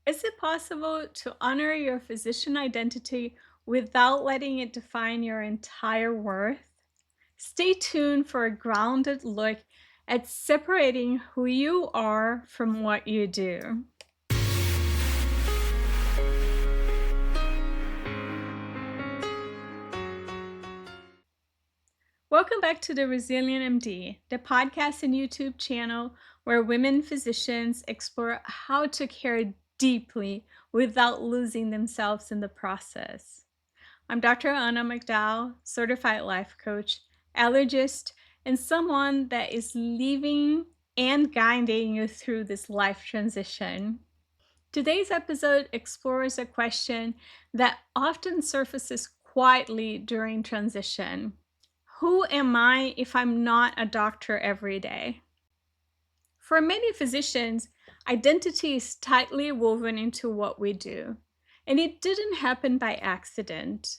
Is it possible to honor your physician identity without letting it define your entire worth? Stay tuned for a grounded look at separating who you are from what you do. Welcome back to the Resilient MD, the podcast and YouTube channel where women physicians explore how to care deeply without losing themselves in the process. I'm Dr. Anna McDowell, certified life coach, allergist, and someone that is leaving and guiding you through this life transition. Today's episode explores a question that often surfaces quietly during transition. Who am I if I'm not a doctor every day? For many physicians, identity is tightly woven into what we do, and it didn't happen by accident.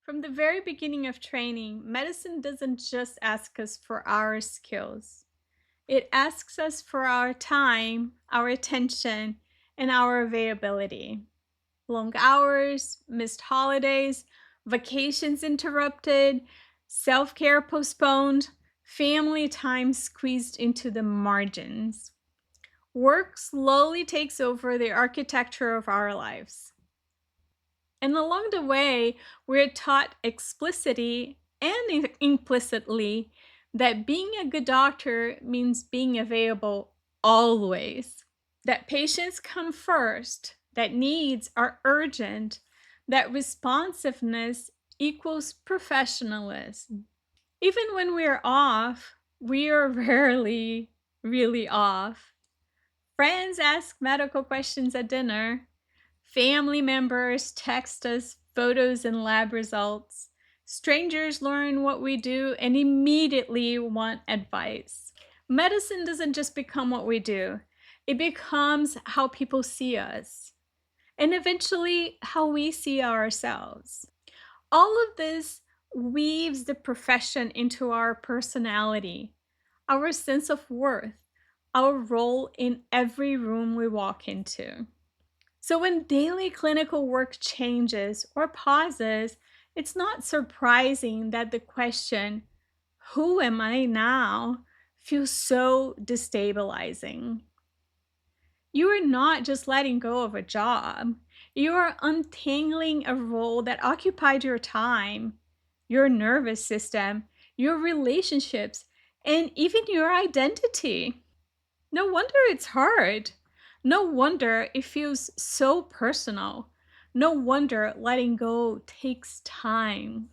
From the very beginning of training, medicine doesn't just ask us for our skills. It asks us for our time, our attention, and our availability. Long hours, missed holidays, vacations interrupted, self-care postponed, family time squeezed into the margins. Work slowly takes over the architecture of our lives. And along the way, we're taught explicitly and implicitly that being a good doctor means being available always, that patients come first, that needs are urgent, that responsiveness equals professionalism. Even when we're off, we are rarely really off. Friends ask medical questions at dinner. Family members text us photos and lab results. Strangers learn what we do and immediately want advice. Medicine doesn't just become what we do, it becomes how people see us, and eventually how we see ourselves. All of this weaves the profession into our personality, our sense of worth, our role in every room we walk into. So when daily clinical work changes or pauses, it's not surprising that the question, who am I now, feels so destabilizing. You are not just letting go of a job. You are untangling a role that occupied your time, your nervous system, your relationships, and even your identity. No wonder it's hard. No wonder it feels so personal. No wonder letting go takes time.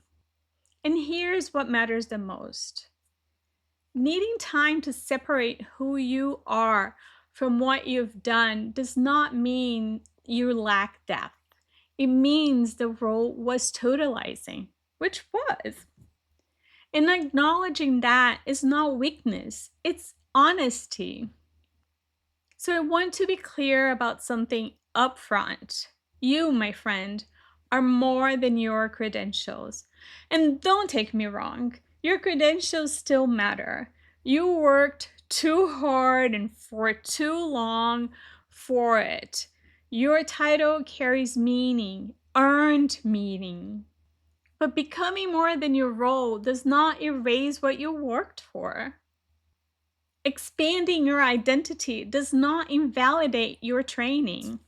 And here's what matters the most. Needing time to separate who you are from what you've done does not mean you lack depth. It means the role was totalizing, which was. And acknowledging that is not weakness, it's honesty. So I want to be clear about something upfront. You, my friend, are more than your credentials. And don't take me wrong, your credentials still matter. You worked too hard and for too long for it. Your title carries meaning, earned meaning. But becoming more than your role does not erase what you worked for. Expanding your identity does not invalidate your training.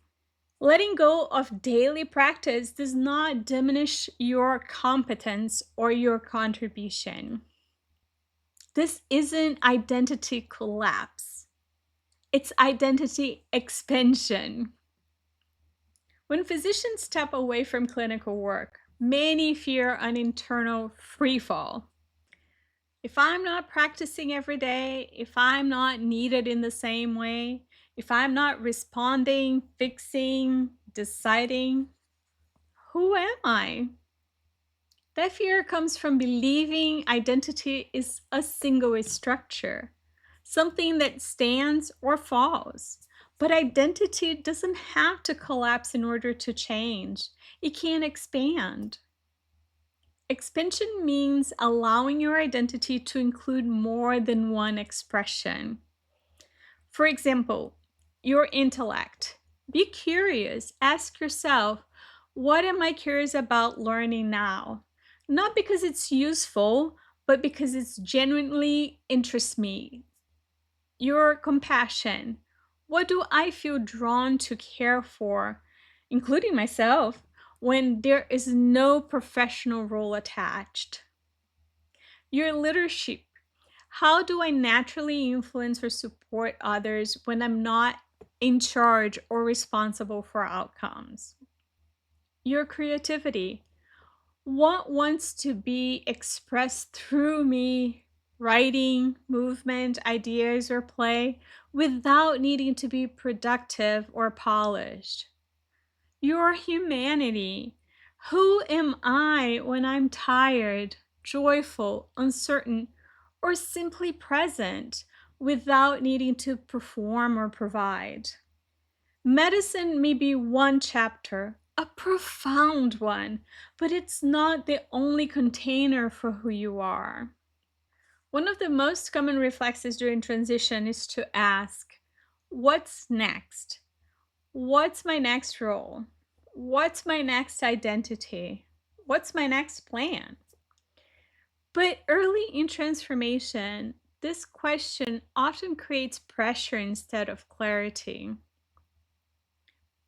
Letting go of daily practice does not diminish your competence or your contribution. This isn't identity collapse. It's identity expansion. When physicians step away from clinical work, many fear an internal freefall. If I'm not practicing every day, if I'm not needed in the same way, if I'm not responding, fixing, deciding, who am I? That fear comes from believing identity is a single structure, something that stands or falls. But identity doesn't have to collapse in order to change. It can expand. Expansion means allowing your identity to include more than one expression. For example, your intellect, Be curious. Ask yourself, what am I curious about learning now? Not because it's useful, but because it genuinely interests me. Your compassion. What do I feel drawn to care for, including myself, when there is no professional role attached? Your leadership. How do I naturally influence or support others when I'm not in charge or responsible for outcomes? Your creativity. What wants to be expressed through me, writing, movement, ideas, or play, without needing to be productive or polished? Your humanity. Who am I when I'm tired, joyful, uncertain, or simply present without needing to perform or provide? Medicine may be one chapter, a profound one, but it's not the only container for who you are. One of the most common reflexes during transition is to ask, what's next? What's my next role? What's my next identity? What's my next plan? But early in transformation, this question often creates pressure instead of clarity.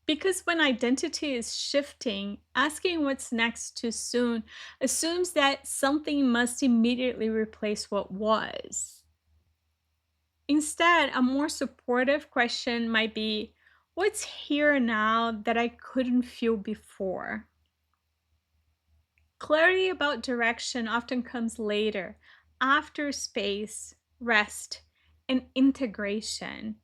Because when identity is shifting, asking what's next too soon assumes that something must immediately replace what was. Instead, a more supportive question might be, what's here now that I couldn't feel before? Clarity about direction often comes later, after space, rest, and integration.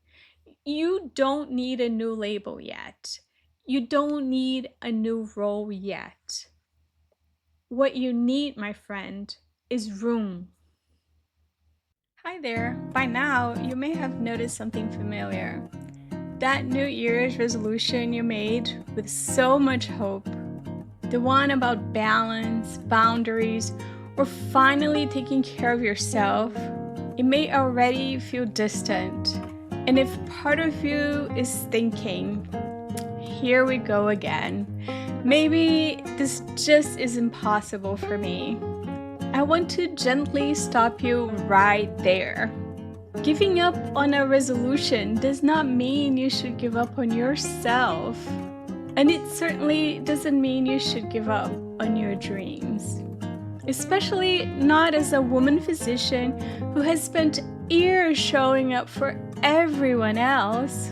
You don't need a new label yet. You don't need a new role yet. What you need, my friend, is room. Hi there. By now, you may have noticed something familiar. That New Year's resolution you made with so much hope. The one about balance, boundaries, or finally taking care of yourself. It may already feel distant. And if part of you is thinking, here we go again, maybe this just is impossible for me, I want to gently stop you right there. Giving up on a resolution does not mean you should give up on yourself. And it certainly doesn't mean you should give up on your dreams. Especially not as a woman physician who has spent years showing up for everyone else.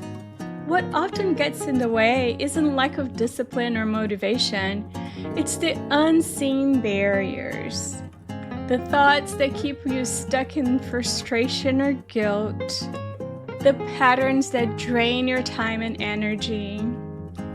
What often gets in the way isn't lack of discipline or motivation, it's the unseen barriers. The thoughts that keep you stuck in frustration or guilt. The patterns that drain your time and energy.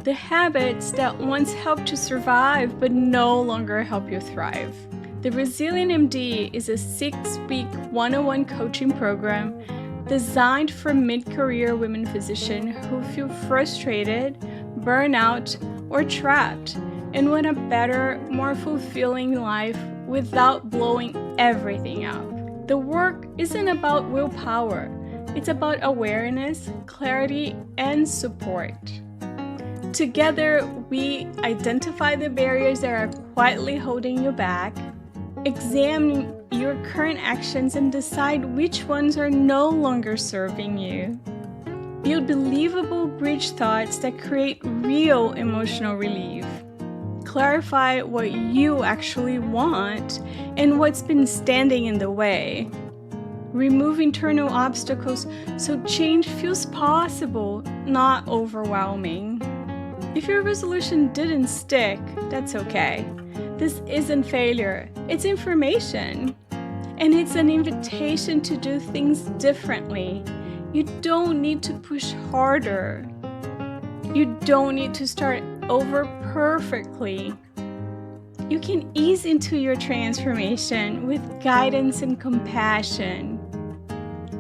The habits that once helped you survive but no longer help you thrive. The Resilient MD is a 6-week one-on-one coaching program designed for mid-career women physicians who feel frustrated, burnout, or trapped and want a better, more fulfilling life without blowing everything up. The work isn't about willpower. It's about awareness, clarity, and support. Together, we identify the barriers that are quietly holding you back, examine your current actions and decide which ones are no longer serving you. Build believable bridge thoughts that create real emotional relief. Clarify what you actually want and what's been standing in the way. Remove internal obstacles so change feels possible, not overwhelming. If your resolution didn't stick, that's okay. This isn't failure, it's information. And it's an invitation to do things differently. You don't need to push harder. You don't need to start over perfectly. You can ease into your transformation with guidance and compassion.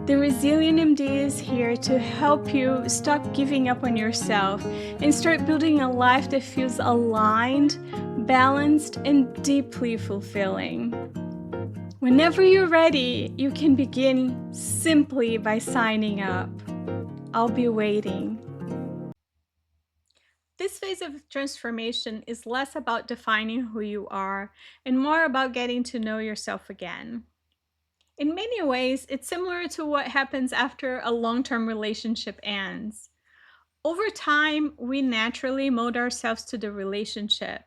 The Resilient MD is here to help you stop giving up on yourself and start building a life that feels aligned, balanced, and deeply fulfilling. Whenever you're ready, you can begin simply by signing up. I'll be waiting. This phase of transformation is less about defining who you are and more about getting to know yourself again. In many ways, it's similar to what happens after a long term relationship ends. Over time, we naturally mold ourselves to the relationship.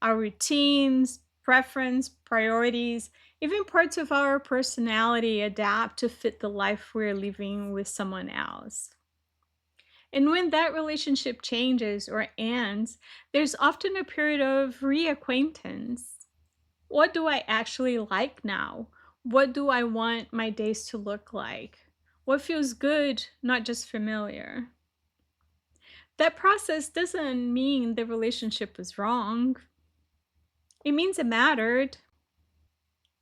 Our routines, preference, priorities, even parts of our personality adapt to fit the life we're living with someone else. And when that relationship changes or ends, there's often a period of reacquaintance. What do I actually like now? What do I want my days to look like? What feels good, not just familiar? That process doesn't mean the relationship was wrong. It means it mattered.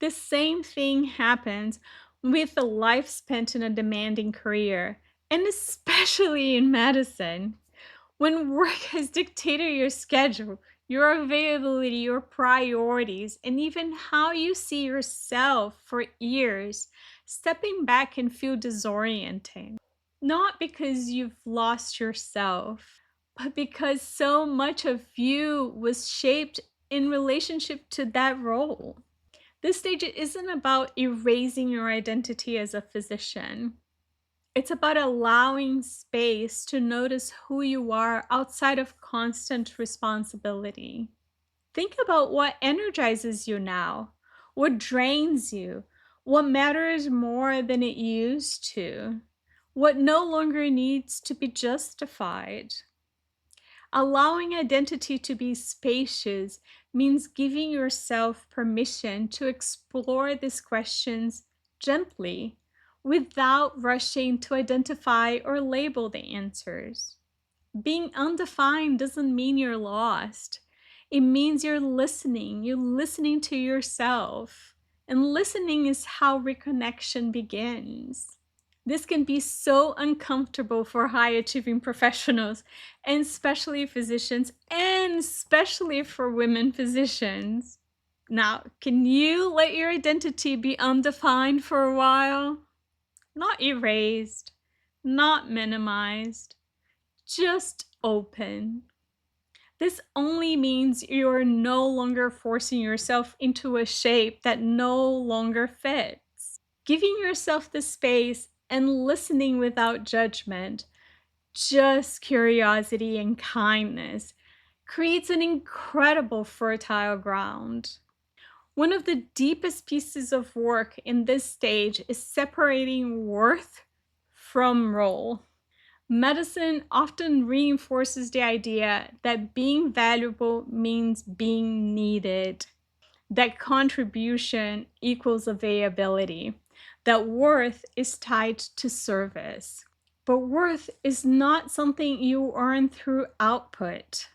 The same thing happens with a life spent in a demanding career, and especially in medicine. When work has dictated your schedule, your availability, your priorities, and even how you see yourself for years, stepping back can feel disorienting. Not because you've lost yourself, but because so much of you was shaped in relationship to that role. This stage isn't about erasing your identity as a physician. It's about allowing space to notice who you are outside of constant responsibility. Think about what energizes you now, what drains you, what matters more than it used to, what no longer needs to be justified. Allowing identity to be spacious means giving yourself permission to explore these questions gently without rushing to identify or label the answers. Being undefined doesn't mean you're lost. It means you're listening to yourself. And listening is how reconnection begins. This can be so uncomfortable for high achieving professionals, and especially physicians, and especially for women physicians. Now, can you let your identity be undefined for a while? Not erased, not minimized, just open. This only means you're no longer forcing yourself into a shape that no longer fits. Giving yourself the space and listening without judgment, just curiosity and kindness, creates an incredible fertile ground. One of the deepest pieces of work in this stage is separating worth from role. Medicine often reinforces the idea that being valuable means being needed, that contribution equals availability, that worth is tied to service. But worth is not something you earn through output.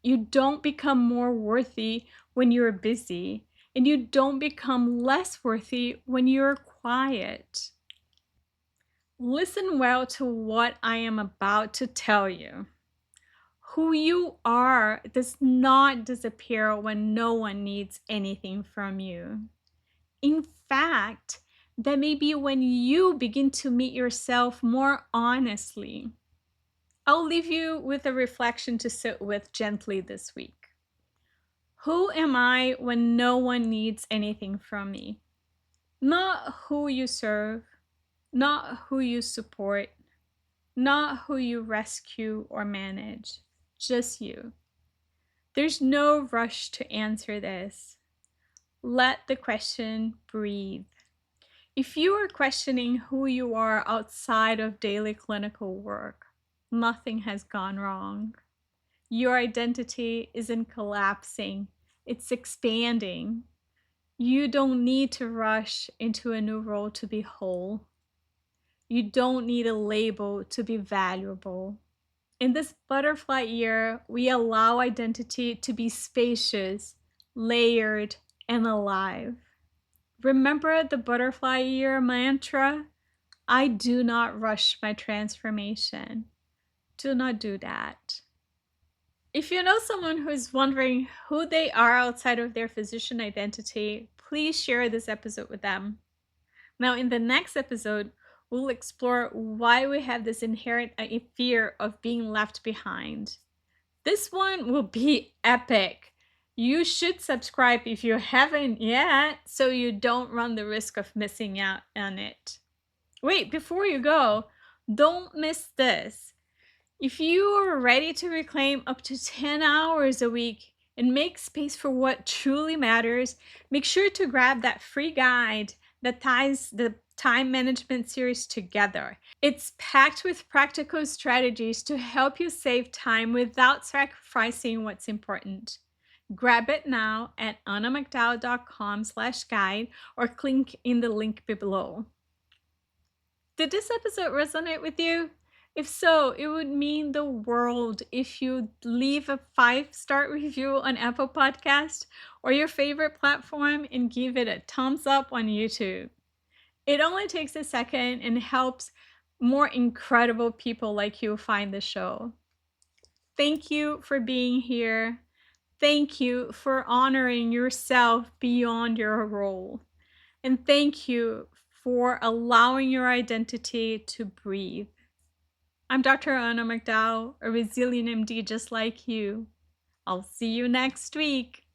You don't become more worthy when you're busy, and you don't become less worthy when you're quiet. Listen well to what I am about to tell you. Who you are does not disappear when no one needs anything from you. In fact, that may be when you begin to meet yourself more honestly. I'll leave you with a reflection to sit with gently this week. Who am I when no one needs anything from me? Not who you serve, not who you support, not who you rescue or manage, just you. There's no rush to answer this. Let the question breathe. If you are questioning who you are outside of daily clinical work, nothing has gone wrong. Your identity isn't collapsing, it's expanding. You don't need to rush into a new role to be whole. You don't need a label to be valuable. In this butterfly year, we allow identity to be spacious, layered, and alive. Remember the butterfly year mantra? I do not rush my transformation. Do not do that. If you know someone who is wondering who they are outside of their physician identity, please share this episode with them. Now, in the next episode, we'll explore why we have this inherent fear of being left behind. This one will be epic. You should subscribe if you haven't yet so you don't run the risk of missing out on it. Wait, before you go, don't miss this. If you are ready to reclaim up to 10 hours a week and make space for what truly matters, make sure to grab that free guide that ties the time management series together. It's packed with practical strategies to help you save time without sacrificing what's important. Grab it now at annamcdowell.com/guide or click in the link below. Did this episode resonate with you? If so, it would mean the world if you leave a 5-star review on Apple Podcast or your favorite platform and give it a thumbs up on YouTube. It only takes a second and helps more incredible people like you find the show. Thank you for being here. Thank you for honoring yourself beyond your role. And thank you for allowing your identity to breathe. I'm Dr. Anna McDowell, a resilient MD just like you. I'll see you next week.